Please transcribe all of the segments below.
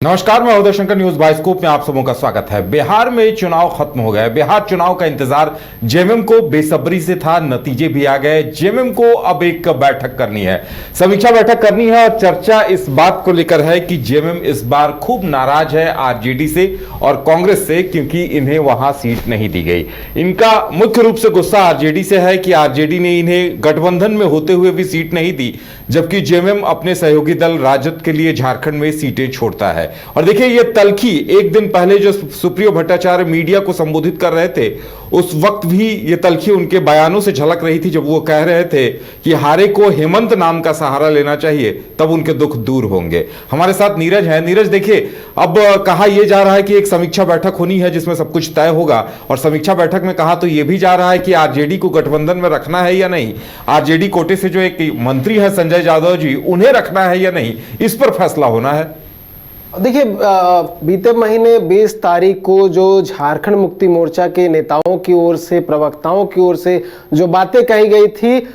नमस्कार, मैं Uday Shankar, news bioscope में आप सबों का स्वागत है। बिहार में चुनाव खत्म हो गए। बिहार चुनाव का इंतजार जेएमएम को बेसब्री से था, नतीजे भी आ गए। जेएमएम को अब एक बैठक करनी है, समीक्षा बैठक करनी है और चर्चा इस बात को लेकर है कि जेएमएम इस बार खूब नाराज है आरजेडी से और कांग्रेस से, क्योंकि इन्हें वहां सीट नहीं दी गई। इनका मुख्य रूप से गुस्सा आरजेडी से है कि आरजेडी ने इन्हें गठबंधन में होते हुए भी सीट नहीं दी, जबकि जेएमएम अपने सहयोगी दल राजद के लिए झारखंड में सीटें छोड़ता है। और देखिए, ये तलखी एक दिन पहले जो सुप्रियो भट्टाचार्य मीडिया को संबोधित कर रहे थे, उस वक्त भी ये तलखी उनके बयानों से झलक रही थी, जब वो कह रहे थे कि हारे को हेमंत नाम का सहारा लेना चाहिए, तब उनके दुख दूर होंगे। हमारे साथ नीरज है। नीरज, देखिए, अब कहा यह जा रहा है कि एक समीक्षा बैठक होनी है जिसमें सब कुछ तय होगा, और समीक्षा बैठक में कहा तो यह भी जा रहा है कि आरजेडी को गठबंधन में रखना है या नहीं, आरजेडी कोटे से जो एक मंत्री है संजय यादव जी, उन्हें रखना है या नहीं, इस पर फैसला होना है। देखिए, बीते महीने 20 तारीख को जो झारखंड मुक्ति मोर्चा के नेताओं की ओर से, प्रवक्ताओं की ओर से जो बातें कही गई थी,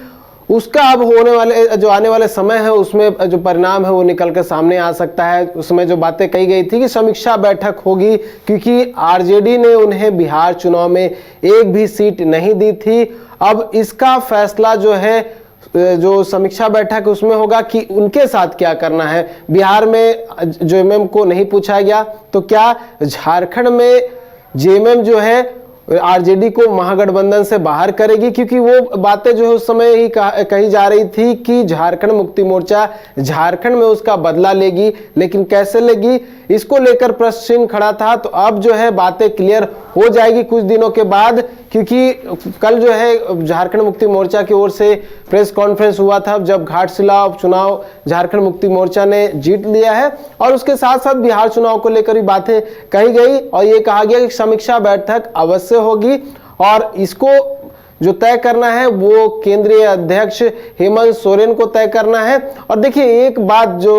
उसका अब होने वाले जो आने वाले समय है उसमें जो परिणाम है वो निकल कर सामने आ सकता है। उसमें जो बातें कही गई थी कि समीक्षा बैठक होगी, क्योंकि आरजेडी ने उन्हें बिहार चुनाव में एक भी सीट नहीं दी थी। अब इसका फैसला जो है, जो समीक्षा बैठक उसमें होगा कि उनके साथ क्या करना है। बिहार में जेएमएम को नहीं पूछा गया, तो क्या झारखंड में जेएमएम जो है आरजेडी को महागठबंधन से बाहर करेगी? क्योंकि वो बातें जो है उस समय ही कही जा रही थी कि झारखंड मुक्ति मोर्चा झारखंड में उसका बदला लेगी, लेकिन कैसे लेगी, इसको लेकर प्रश्न चिन्ह खड़ा था। तो अब जो है बातें क्लियर हो जाएगी कुछ दिनों के बाद, क्योंकि कल जो है झारखंड मुक्ति मोर्चा की ओर से प्रेस कॉन्फ्रेंस हुआ था, जब घाटशिला उपचुनाव झारखंड मुक्ति मोर्चा ने जीत लिया है, और उसके साथ साथ बिहार चुनाव को लेकर भी बातें कही गई और ये कहा गया कि समीक्षा बैठक अवश्य होगी और इसको जो तय करना है वो केंद्रीय अध्यक्ष हेमंत सोरेन को तय करना है। और देखिए, एक बात जो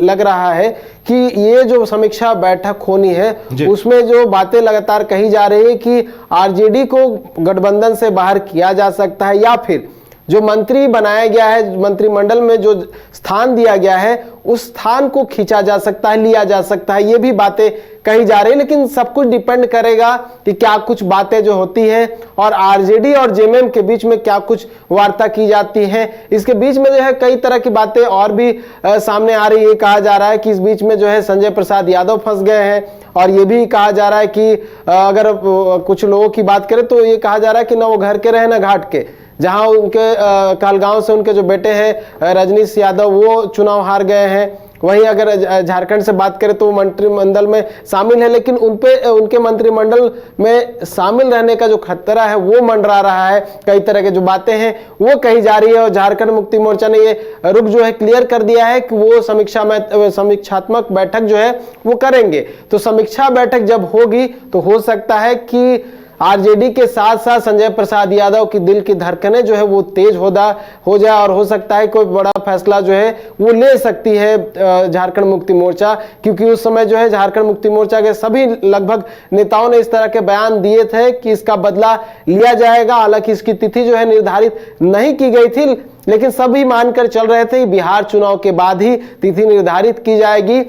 लग रहा है कि ये जो समीक्षा बैठक होनी है उसमें जो बातें लगातार कही जा रही है कि आरजेडी को गठबंधन से बाहर किया जा सकता है, या फिर जो मंत्री बनाया गया है, मंत्रिमंडल में जो स्थान दिया गया है, उस स्थान को खींचा जा सकता है, लिया जा सकता है। ये भी बातें कही जा रही है, लेकिन सब कुछ डिपेंड करेगा कि क्या कुछ बातें जो होती हैं और आरजेडी और जेएमएम के बीच में क्या कुछ वार्ता की जाती है। इसके बीच में जो है कई तरह की बातें और भी सामने आ रही है। कहा जा रहा है कि इस बीच में जो है संजय प्रसाद यादव फंस गए हैं, और ये भी कहा जा रहा है कि अगर कुछ लोगों की बात करें तो ये कहा जा रहा है कि ना वो घर के रहे ना घाट के। जहां उनके कहलगांव से उनके जो बेटे हैं रजनीश यादव, वो चुनाव हार गए हैं। वहीं अगर झारखंड से बात करें तो वो मंत्रिमंडल में शामिल है, लेकिन उनके मंत्रिमंडल में शामिल रहने का जो खतरा है वो मंडरा रहा है। कई तरह के जो बातें हैं वो कही जा रही है, और झारखंड मुक्ति मोर्चा ने ये रुख जो है क्लियर कर दिया है कि वो समीक्षात्मक बैठक जो है वो करेंगे। तो समीक्षा बैठक जब होगी तो हो सकता है कि आरजेडी के साथ साथ संजय प्रसाद यादव की दिल की धड़कनें जो है वो तेज हो जाए, और हो सकता है कोई बड़ा फैसला जो है वो ले सकती है झारखंड मुक्ति मोर्चा। क्योंकि उस समय जो है झारखंड मुक्ति मोर्चा के सभी लगभग नेताओं ने इस तरह के बयान दिए थे कि इसका बदला लिया जाएगा। हालांकि इसकी तिथि जो है निर्धारित नहीं की गई थी, लेकिन सभी मानकर चल रहे थे बिहार चुनाव के बाद ही तिथि निर्धारित की जाएगी,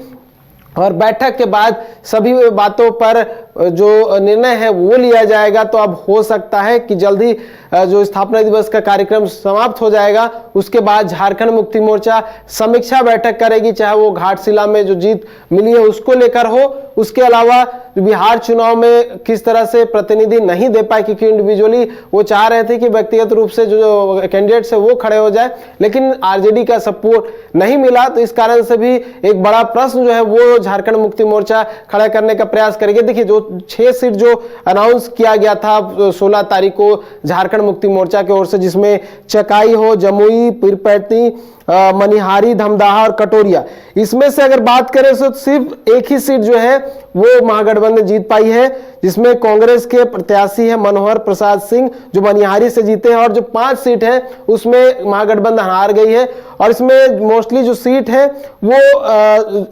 और बैठक के बाद सभी बातों पर जो निर्णय है वो लिया जाएगा। तो अब हो सकता है कि जल्दी जो स्थापना दिवस का कार्यक्रम समाप्त हो जाएगा, उसके बाद झारखंड मुक्ति मोर्चा समीक्षा बैठक करेगी, चाहे वो घाटशिला में जो जीत मिली है उसको लेकर हो। उसके अलावा बिहार चुनाव में किस तरह से प्रतिनिधि नहीं दे पाए, क्योंकि इंडिविजुअली वो चाह रहे थे कि व्यक्तिगत रूप से जो कैंडिडेट्स है वो खड़े हो जाए, लेकिन आरजेडी का सपोर्ट नहीं मिला। तो इस कारण से भी एक बड़ा प्रश्न जो है वो झारखंड मुक्ति मोर्चा खड़ा करने का प्रयास करेगी। देखिए, जो 6 सीट जो अनाउंस किया गया था 16 तारीख को झारखंड मुक्ति मोर्चा की ओर से, जिसमें चकाई हो, जमुई, पीरपैंती, मनिहारी, धमदाहा और कटोरिया, इसमें से अगर बात करें तो सिर्फ एक ही सीट जो है वो महागठबंधन जीत पाई है, जिसमें कांग्रेस के प्रत्याशी है मनोहर प्रसाद सिंह, जो मनिहारी से जीते हैं, और जो 5 सीट है उसमें महागठबंधन हार गई है। और इसमें मोस्टली जो सीट है वो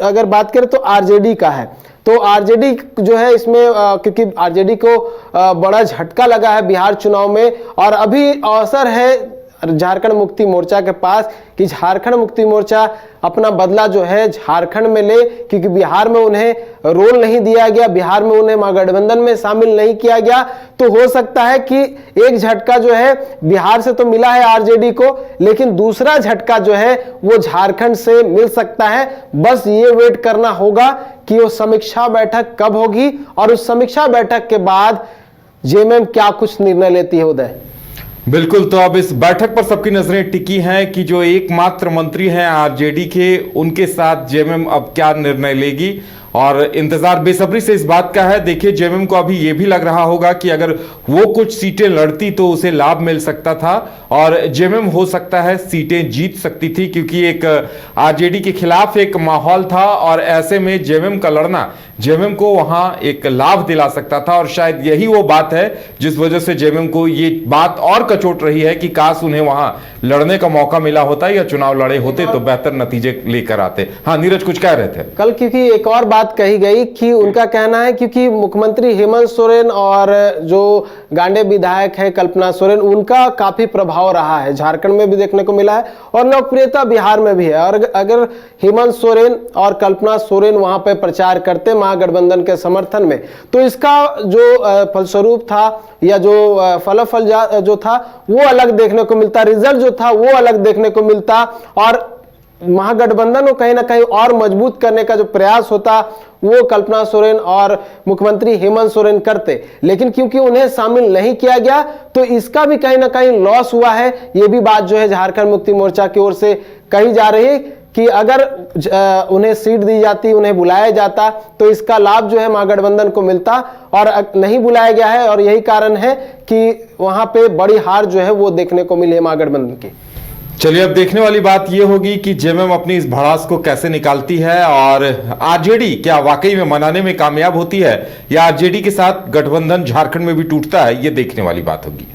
अगर बात करें तो आरजेडी का है। तो आरजेडी जो है इसमें क्योंकि आरजेडी को बड़ा झटका लगा है बिहार चुनाव में, और अभी अवसर है झारखंड मुक्ति मोर्चा के पास कि झारखंड मुक्ति मोर्चा अपना बदला जो है झारखंड में ले, क्योंकि बिहार में उन्हें रोल नहीं दिया गया, बिहार में उन्हें महागठबंधन में शामिल नहीं किया गया। तो हो सकता है कि एक झटका जो है बिहार से तो मिला है आरजेडी को, लेकिन दूसरा झटका जो है वो झारखंड से मिल सकता है। बस ये वेट करना होगा कि वो समीक्षा बैठक कब होगी और उस समीक्षा बैठक के बाद जेएमएम क्या कुछ निर्णय लेती है। उदय, बिल्कुल, तो अब इस बैठक पर सबकी नजरें टिकी हैं कि जो एकमात्र मंत्री हैं आरजेडी के, उनके साथ जेएमएम अब क्या निर्णय लेगी और इंतजार बेसब्री से इस बात का है। देखिए, जेएमएम को अभी यह भी लग रहा होगा कि अगर वो कुछ सीटें लड़ती तो उसे लाभ मिल सकता था और जेएमएम हो सकता है सीटें जीत सकती थी, क्योंकि एक आरजेडी के खिलाफ एक माहौल था और ऐसे में जेएमएम का लड़ना जेएमएम को वहां एक लाभ दिला सकता था। और शायद यही वो बात है जिस वजह से जेएमएम को ये बात और कचोट रही है कि काश उन्हें वहां लड़ने का मौका मिला होता या चुनाव लड़े होते तो बेहतर नतीजे लेकर आते। हाँ नीरज, कुछ कह रहे थे कल, क्योंकि एक और बात कही गई कि उनका कहना है क्योंकि मुख्यमंत्री हेमंत सोरेन और जो गांडे विधायक है कल्पना सोरेन, उनका काफी प्रभाव रहा है, झारखंड में भी देखने को मिला है और लोकप्रियता बिहार में भी है। और अगर हेमंत सोरेन और कल्पना सोरेन वहां पे प्रचार करते महागठबंधन के समर्थन में, तो इसका जो फलस्वरूप था या जो फलाफल जो था वो अलग देखने को मिलता, रिजल्ट जो था वो अलग देखने को मिलता और महागठबंधन को कहीं ना कहीं और मजबूत करने का जो प्रयास होता वो कल्पना सोरेन और मुख्यमंत्री हेमंत सोरेन करते। लेकिन क्योंकि उन्हें शामिल नहीं किया गया तो इसका भी कहीं ना कहीं लॉस हुआ है। ये भी बात जो है झारखंड मुक्ति मोर्चा की ओर से कही जा रही है कि अगर उन्हें सीट दी जाती, उन्हें बुलाया जाता तो इसका लाभ जो है महागठबंधन को मिलता और नहीं बुलाया गया है और यही कारण है कि वहां पे बड़ी हार जो है वो देखने को मिली है महागठबंधन की। चलिए, अब देखने वाली बात यह होगी कि जेएमएम अपनी इस भड़ास को कैसे निकालती है और आरजेडी क्या वाकई में मनाने में कामयाब होती है या आरजेडी के साथ गठबंधन झारखंड में भी टूटता है, ये देखने वाली बात होगी।